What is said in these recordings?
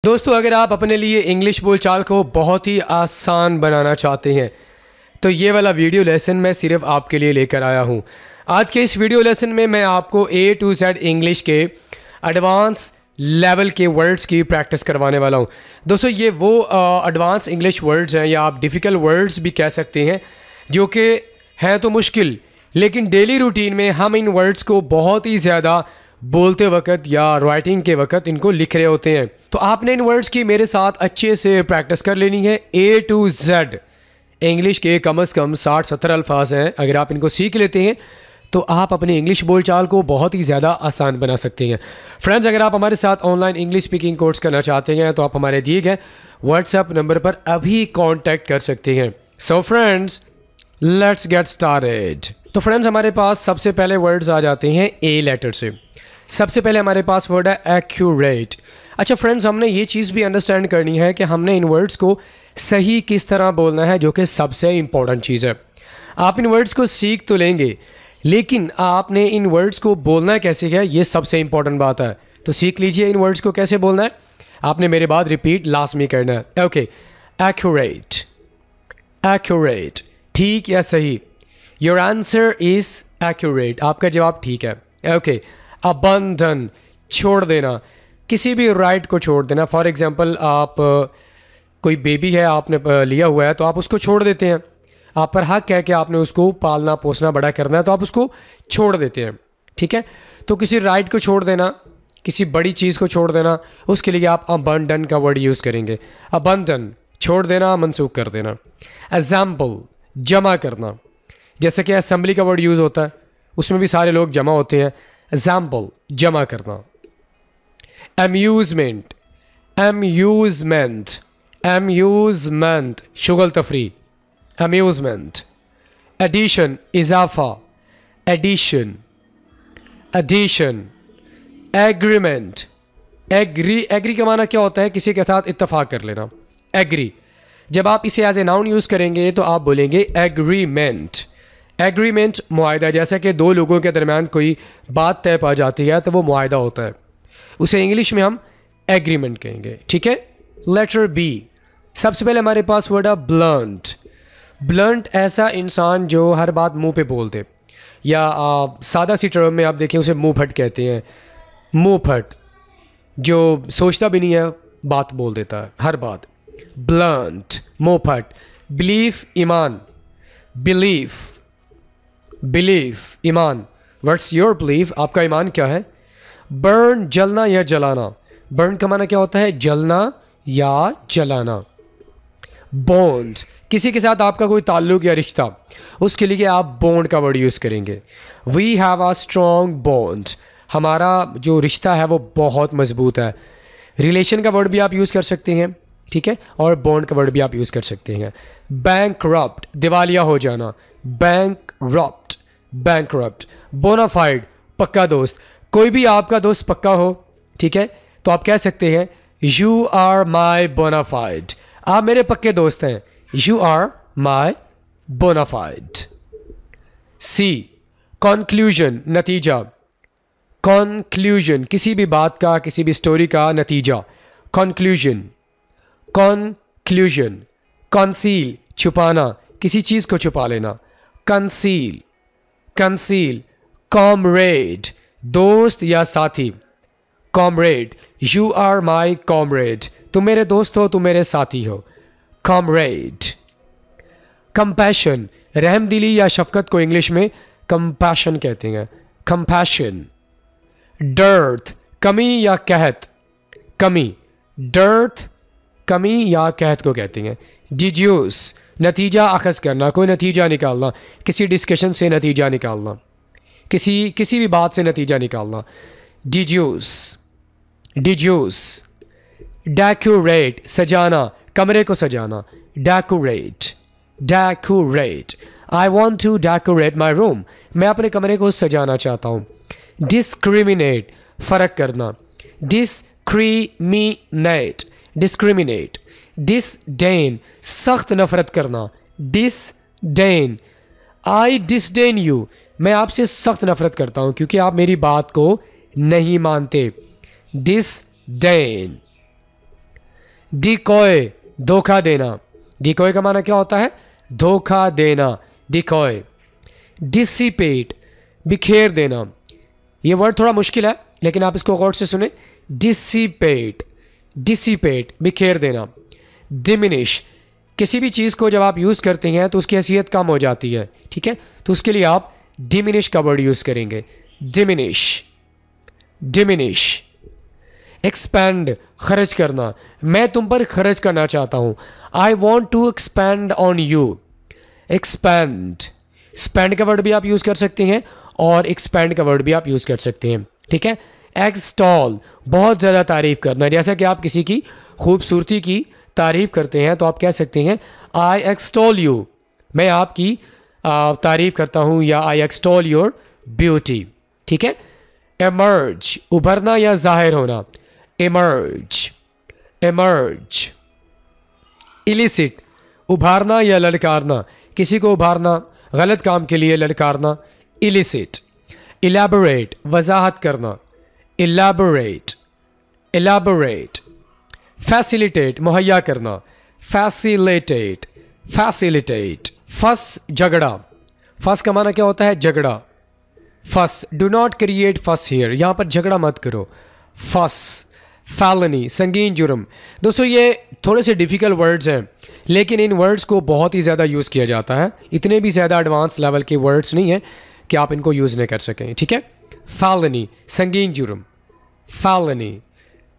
दोस्तों, अगर आप अपने लिए इंग्लिश बोलचाल को बहुत ही आसान बनाना चाहते हैं तो ये वाला वीडियो लेसन मैं सिर्फ आपके लिए लेकर आया हूँ। आज के इस वीडियो लेसन में मैं आपको A to Z इंग्लिश के एडवांस लेवल के वर्ड्स की प्रैक्टिस करवाने वाला हूँ। दोस्तों, ये वो एडवांस इंग्लिश वर्ड्स हैं या आप डिफ़िकल्ट वर्ड्स भी कह सकते हैं जो कि हैं तो मुश्किल, लेकिन डेली रूटीन में हम इन वर्ड्स को बहुत ही ज़्यादा बोलते वक्त या राइटिंग के वक्त इनको लिख रहे होते हैं। तो आपने इन वर्ड्स की मेरे साथ अच्छे से प्रैक्टिस कर लेनी है। A to Z इंग्लिश के कम से कम 60-70 अल्फाज हैं। अगर आप इनको सीख लेते हैं तो आप अपनी इंग्लिश बोलचाल को बहुत ही ज़्यादा आसान बना सकते हैं। फ्रेंड्स, अगर आप हमारे साथ ऑनलाइन इंग्लिश स्पीकिंग कोर्स करना चाहते हैं तो आप हमारे दिए गए व्हाट्सएप नंबर पर अभी कॉन्टैक्ट कर सकते हैं। So friends, let's get started. तो फ्रेंड्स, हमारे पास सबसे पहले वर्ड्स आ जाते हैं A लेटर से। सबसे पहले हमारे पास वर्ड है एक्यूरेट। अच्छा फ्रेंड्स, हमने ये चीज़ भी अंडरस्टैंड करनी है कि हमने इन वर्ड्स को सही किस तरह बोलना है, जो कि सबसे इम्पॉर्टेंट चीज़ है। आप इन वर्ड्स को सीख तो लेंगे, लेकिन आपने इन वर्ड्स को बोलना कैसे है, ये सबसे इम्पॉर्टेंट बात है। तो सीख लीजिए इन वर्ड्स को कैसे बोलना है। आपने मेरे बाद रिपीट लाजमी करना है। ओके, एक्यूरेट, एक्यूरेट, ठीक या सही। योर आंसर इज़ एक्यूरेट, आपका जवाब ठीक है। ओके, अबंडन, छोड़ देना, किसी भी राइट को छोड़ देना। फॉर एग्जांपल, आप कोई बेबी है आपने लिया हुआ है तो आप उसको छोड़ देते हैं। आप पर हक है कि आपने उसको पालना पोसना बड़ा करना है तो आप उसको छोड़ देते हैं। ठीक है, तो किसी राइट को छोड़ देना, किसी बड़ी चीज़ को छोड़ देना, उसके लिए आप अबंडन का वर्ड यूज़ करेंगे। अबंडन, छोड़ देना, मनसूख कर देना। एग्जाम्पल, जमा करना, जैसे कि असेंबली का वर्ड यूज़ होता है, उसमें भी सारे लोग जमा होते हैं। एग्जाम्पल, जमा करना। अम्यूज़मेंट, अम्यूज़मेंट, अम्यूज़मेंट, शुगल तफरी, अम्यूज़मेंट। एडिशन, इजाफा, addition, addition. Agreement, agree, agree का माना क्या होता है, किसी के साथ इत्तफाक कर लेना। एग्री, जब आप इसे एज ए नाउन यूज़ करेंगे तो आप बोलेंगे एग्रीमेंट। एग्रीमेंट मुआहदा, जैसा कि दो लोगों के दरमियान कोई बात तय पा जाती है तो वो मुआहदा होता है, उसे इंग्लिश में हम एग्रीमेंट कहेंगे। ठीक है, लेटर बी। सबसे पहले हमारे पास वर्ड है ब्लंट। ब्लंट, ऐसा इंसान जो हर बात मुंह पे बोल दे, या सादा सी टर्म में आप देखें उसे मुंह फट कहते हैं। मुंह फट, जो सोचता भी नहीं है बात बोल देता है हर बात। ब्लंट, मुंह फट। बिलीफ, ईमान, बिलीफ, बिलीफ, ईमान। व्हाट्स योर बिलीफ, आपका ईमान क्या है। बर्न, जलना या जलाना। बर्न का माना क्या होता है, जलना या जलाना। बॉन्ड, किसी के साथ आपका कोई ताल्लुक या रिश्ता, उसके लिए आप बॉन्ड का वर्ड यूज़ करेंगे। We have a strong bond, हमारा जो रिश्ता है वो बहुत मजबूत है। रिलेशन का वर्ड भी आप यूज़ कर सकते हैं, ठीक है, और बॉन्ड का वर्ड भी आप यूज़ कर सकते हैं। बैंकरप्ट, दिवालिया हो जाना। Bankrupt, bankrupt. बोनाफाइड, पक्का दोस्त, कोई भी आपका दोस्त पक्का हो, ठीक है, तो आप कह सकते हैं यू आर माई बोनाफाइड, आप मेरे पक्के दोस्त हैं। You are my bona fide. C, conclusion, नतीजा। कंक्लूजन, किसी भी बात का, किसी भी स्टोरी का नतीजा। Conclusion, conclusion. कंसील, छुपाना, किसी चीज़ को छुपा लेना। Conceal, conceal. कॉमरेड, दोस्त या साथी। Comrade, you are my comrade, तुम मेरे दोस्त हो, तुम मेरे साथी हो। कॉमरेड। कंपैशन, रहमदिली या शफकत को इंग्लिश में कंपैशन कहते हैं। कंपैशन। डर्थ, कमी या कहत। कमी, डर्थ, कमी या कहत को कहते हैं। डिड्यूस, नतीजा अखज़ करना, कोई नतीजा निकालना, किसी डिस्कशन से नतीजा निकालना, किसी भी बात से नतीजा निकालना। Deduce, deduce. डेकोरेट, सजाना, कमरे को सजाना। Decorate, decorate. I want to decorate my room, मैं अपने कमरे को सजाना चाहता हूँ। डिस्क्रिमिनेट, फ़र्क करना। Discriminate, discriminate. डिसडेन, सख्त नफरत करना। डिसडेन, आई डिसडेन यू, मैं आपसे सख्त नफरत करता हूँ क्योंकि आप मेरी बात को नहीं मानते। डिसडेन। डिकॉय धोखा देना, डिकॉय का माना क्या होता है? धोखा देना, डिकॉय। डिसिपेट बिखेर देना, ये वर्ड थोड़ा मुश्किल है लेकिन आप इसको गौर से सुने। डिसिपेट, डिसिपेट बिखेर देना। डिमिनिश, किसी भी चीज़ को जब आप यूज़ करते हैं तो उसकी हैसियत कम हो जाती है, ठीक है, तो उसके लिए आप डिमिनिश का वर्ड यूज़ करेंगे, डिमिनिश, डिमिनिश। एक्सपैंड खर्च करना, मैं तुम पर खर्च करना चाहता हूँ, I want to expand on you. Expand, spend का वर्ड भी आप यूज़ कर सकते हैं और एक्सपैंड का वर्ड भी आप यूज़ कर सकते हैं, ठीक है। एक्सटॉल बहुत ज़्यादा तारीफ़ करना, जैसा कि आप किसी की खूबसूरती की तारीफ़ करते हैं तो आप कह सकते हैं आई एक्सटॉल यू, मैं आपकी तारीफ़ करता हूँ, या आई एक्सटॉल योर ब्यूटी, ठीक है। एमर्ज उभरना या जाहिर होना, एमर्ज, एमर्ज। इलिसिट उभारना या ललकारना, किसी को उभारना, गलत काम के लिए ललकारना, इलिसिट। इलैबोरेट वजाहत करना, इलैबोरेट, इलैबोरेट। फैसिलिटेट मुहैया करना, फैसिलिटेट, फैसिलिटेट। फस झगड़ा, फस का माना क्या होता है? झगड़ा, फस। डू नॉट क्रिएट फस हियर, यहाँ पर झगड़ा मत करो, फस। फैलनी संगीन जुर्म। दोस्तों ये थोड़े से डिफ़िकल्ट वर्ड्स हैं लेकिन इन वर्ड्स को बहुत ही ज़्यादा यूज़ किया जाता है, इतने भी ज़्यादा एडवांस लेवल के वर्ड्स नहीं हैं कि आप इनको यूज़ नहीं कर सकें, ठीक है। फैलनी संगीन जुर्म, फैलनी।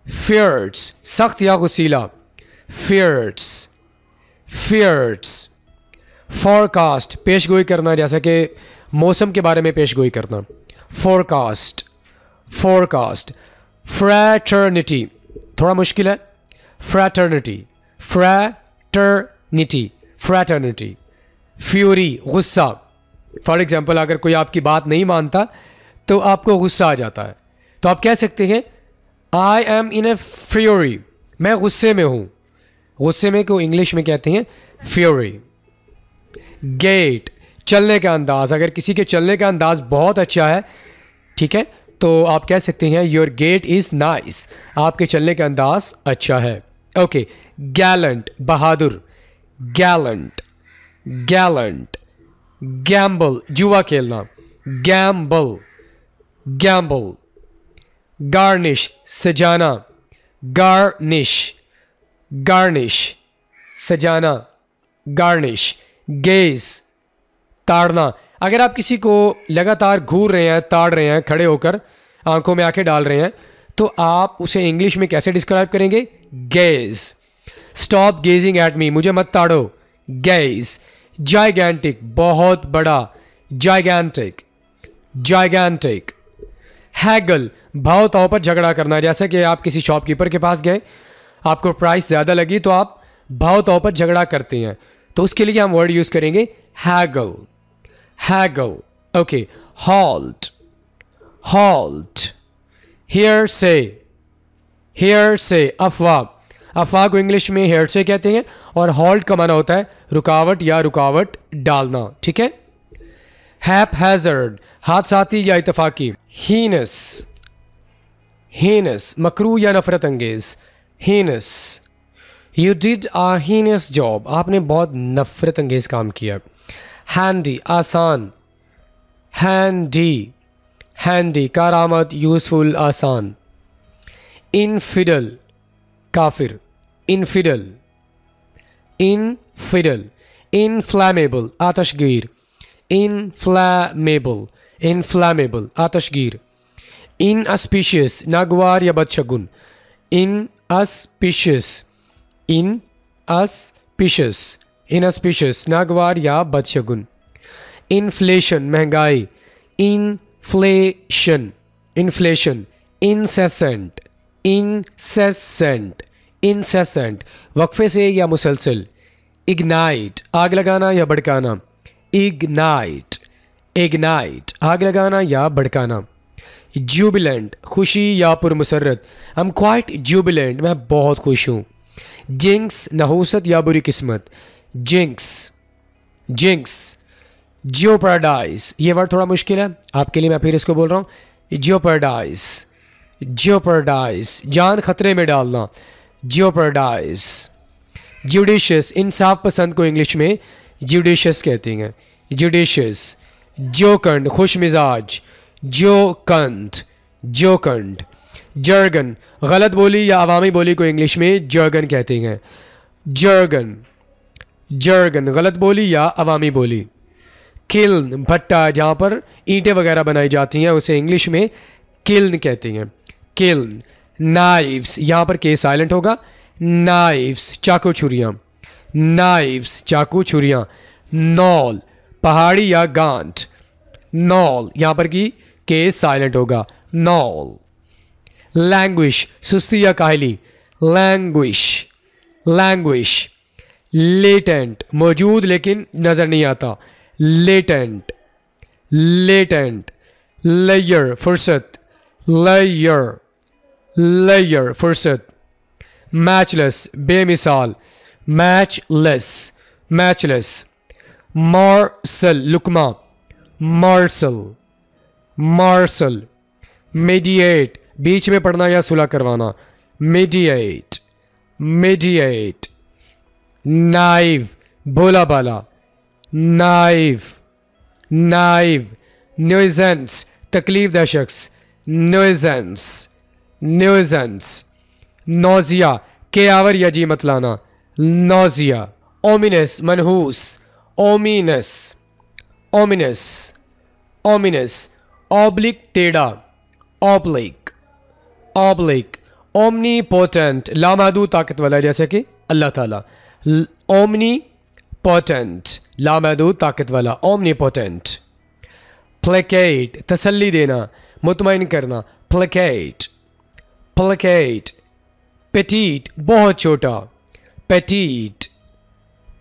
फियर्ट्स सख्त या गुसीला, फियर्ट्स, फियर्ट्स। फॉरकास्ट पेशगोई करना, जैसा कि मौसम के बारे में पेशगोई करना, फॉरकास्ट, फॉरकास्ट। फ्रैटर्निटी थोड़ा मुश्किल है, फ्रैटर्निटी, फ्रैटर्निटी, फ्रैटर्निटी। फ्यूरी गुस्सा, फॉर एग्जांपल अगर कोई आपकी बात नहीं मानता तो आपको गुस्सा आ जाता है तो आप कह सकते हैं I am in A fury, मैं गुस्से में हूँ, गुस्से में को इंग्लिश में कहते हैं फ्यूरी। गेट चलने का अंदाज, अगर किसी के चलने का अंदाज बहुत अच्छा है, ठीक है, तो आप कह सकते हैं योर गेट इज़ नाइस, आपके चलने का अंदाज अच्छा है, ओके। गैलेंट बहादुर, गैलेंट, गैलेंट। गैम्बल जुआ खेलना, गैम्बल, गैम्बल। गार्निश सजाना, गार्निश, गार्निश सजाना, गार्निश। गेज ताड़ना, अगर आप किसी को लगातार घूर रहे हैं, ताड़ रहे हैं, खड़े होकर आंखों में आंखें डाल रहे हैं तो आप उसे इंग्लिश में कैसे डिस्क्राइब करेंगे? Gaze. Stop gazing at me, मुझे मत ताड़ो, गेज। जाइगैंटिक बहुत बड़ा, जाइगैंटिक, जाइगैंटिक। हैगल भाव ताव पर झगड़ा करना, जैसे कि आप किसी शॉपकीपर के पास गए, आपको प्राइस ज़्यादा लगी तो आप भाव ताव पर झगड़ा करते हैं तो उसके लिए हम वर्ड यूज़ करेंगे haggle, haggle, okay. Halt, halt. Hearsay, hearsay अफवाह, अफवाह को इंग्लिश में हेयर से कहते हैं और हॉल्ट का माना होता है रुकावट या रुकावट डालना, ठीक है। हैप हैजर्ड हादसाती या इतफाकी। हीनस, हीनस मकरू या नफरत अंगेज, heinous. You did a heinous job, आपने बहुत नफरत अंगेज काम किया। हैंडी आसान, हैंडी, हैंडी कारआमद यूज़फुल आसान। इनफिडल काफिर, इनफिडल, इनफिडल। इनफ्लैमेबल आतशगीर, इनफ्लैमेबल, इनफ्लैमेबल आतशगीर। इनअस्पिशियस नागवार या बदशगुन, इनअस्पिशियस, इनअस्पिशियस, इनअस्पिशियस नागवार या बदशगुन। इन्फ्लेशन महंगाई, inflation, inflation. Incessant, incessant, incessant वक्फे से या मुसलसल। इग्नाइट आग लगाना या भड़काना, इग्नाइट, इग्नाइट आग लगाना या भड़काना। जुबिलेंट खुशी या पुरमसरत, आई एम क्वाइट जुबिलेंट, मैं बहुत खुश हूँ। जिंक्स नहूसत या बुरी किस्मत, जिंक्स, जिंक्स। जियोपैराडाइज ये वर्ड थोड़ा मुश्किल है आपके लिए, मैं फिर इसको बोल रहा हूँ। जियोपैराडाइज, जियोपैराडाइज जान खतरे में डालना, jeopardize। जुडिशियस, इंसाफ पसंद को इंग्लिश में जुडिशियस कहते हैं, जुडिशियस। जोकंड, खुश मिजाज, जोकंड, जोकंड। जर्गन, गलत बोली या अवामी बोली को इंग्लिश में जर्गन कहते हैं, जर्गन, जर्गन, गलत बोली या अवामी बोली। किल्न, भट्टा जहाँ पर ईंटें वगैरह बनाई जाती हैं उसे इंग्लिश में किल्न कहते हैं, किल्न। नाइव्स, यहाँ पर के साइलेंट होगा, नाइव्स, चाकू छुरियाँ, नाइव्स, चाकू छुरियाँ। नॉल, पहाड़ी या गांठ, नॉल, यहाँ पर की के साइलेंट होगा, नॉल। लैंग्विश, सुस्ती या काहली, लैंग्विश, लैंग्विश। लेटेंट, मौजूद लेकिन नज़र नहीं आता, लेटेंट, लेटेंट। लेयर, फुर्सत, लेयर, लेयर, फुर्सत। मैचलेस, बेमिसाल, मैचलेस, मैचलेस। मार्सल, लुकमा, मार्सल, मार्सल। मीडिएट, बीच में पढ़ना या सुलह करवाना, मीडिएट, मीडिएट। नाइव, भोला बाला, नाइव, नाइव। न्यूजेंस, तकलीफ दह शख्स, न्यूजेंस, न्यूजेंस। नौजिया, के आवर या जी मत लाना, नौजिया। ओमिनस, मनहूस, ओमिनस, ओमिनस, ओमिनस। ऑब्लिक, टेढ़ा, ऑब्लिक, ऑब्लिक। ओमनी पोटेंट, लामहदूद ताकत वाला, जैसे कि अल्लाह ताला, ओमनी पोटेंट, लामहदूद ताकत वाला, ओमनी पोटेंट। प्लेकेट, तसल्ली देना, मुतमईन करना, प्लेकेट, प्लेकेट। पेटीट, बहुत छोटा, पेटीट,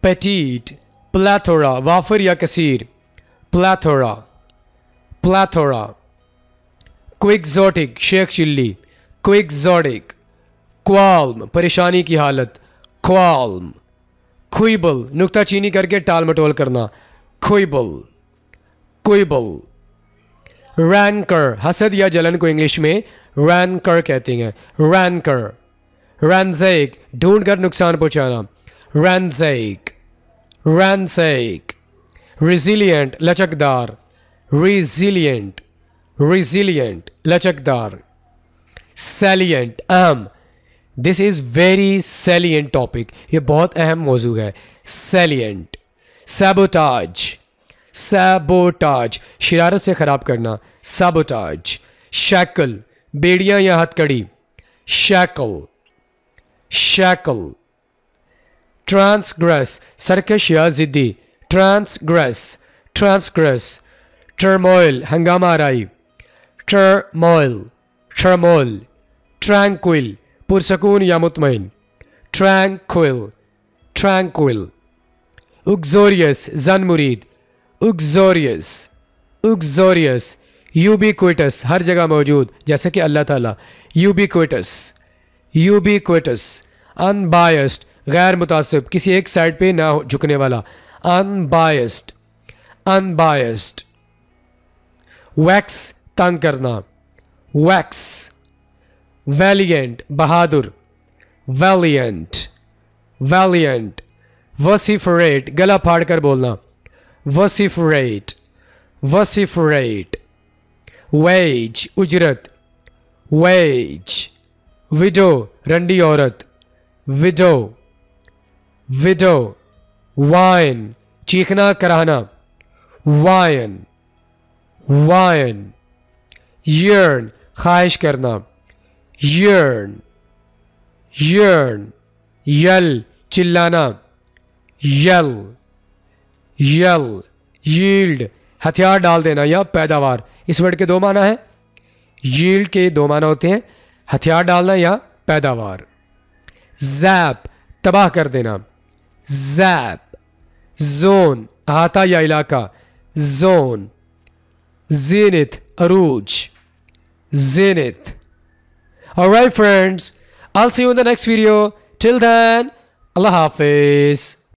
पेटीट। प्लेथोरा, वाफर या कसीर, plethora, plethora. Quixotic, Sheikh Chilli, quixotic. Qualm, परेशानी की हालत, क्वाल्म। क्विबल, नुक्ताचीनी करके टाल मटोल करना, क्विबल, क्विबल। रैंकर, हसद या जलन को इंग्लिश में रैंकर कहते हैं, रैंकर। रैंजेक, ढूंढ कर नुकसान पहुंचाना, रैंजेक, रैंजेक। रिजिलियंट, लचकदार, रिजिलियंट, रिजिलियंट, लचकदार। सैलियंट, अहम, this is very salient topic, ये बहुत अहम मौजू है, सैलियंट। सैबोटाज, सैबोटाज, शरारत से ख़राब करना, सैबोटाज। शैकल, बेड़ियाँ या हथकड़ी, शैकल, शैकल। ट्रांसग्रेस, सरकश या ज़िद्दी, ट्रांसग्रेस, ट्रांसग्रेस। टर्मोइल, हंगामा आराई, टर्मोइल, टर्मोइल। ट्रैंक्विल, पुरसकून या मुतमईन, ट्रैंक्विल, ट्रैंक्विल। उग्जोरियस, जन मुरीद, उग्जोरियस, उग्जोरियस। यूबिक्विटस, हर जगह मौजूद, जैसे कि अल्लाह ताला, यूबिक्विटस, यूबिक्विटस। अनबायस्ड, गैर मुतासिब, किसी एक साइड पे ना झुकने वाला, अनबायस्ड, अनबायस्ड। वैक्स, तंग करना, वैक्स। वैलियंट, बहादुर, वैलियंट, वैलियंट। वसीफरेट, गला फाड़ कर बोलना, वसीफरेट, वसीफरेट। वेज, उजरत, वेज। विडो, रंडी औरत, विडो, विडो। वाइन, चीखना कराहना, वाइन, वाइन। यर्न, ख्वाहिश करना, यर्न, यर्न। यल, चिल्लाना, यल, यल। यील्ड, हथियार डाल देना या पैदावार, इस वर्ड के दो माना है, यील्ड के दो माना होते हैं, हथियार डालना या पैदावार। जैप, तबाह कर देना, जैप। जोन, अहाता या इलाका, zone. Zenith, Arooj, Zenith. Alright friends, I'll see you in the next video. Till then, Allah Hafiz.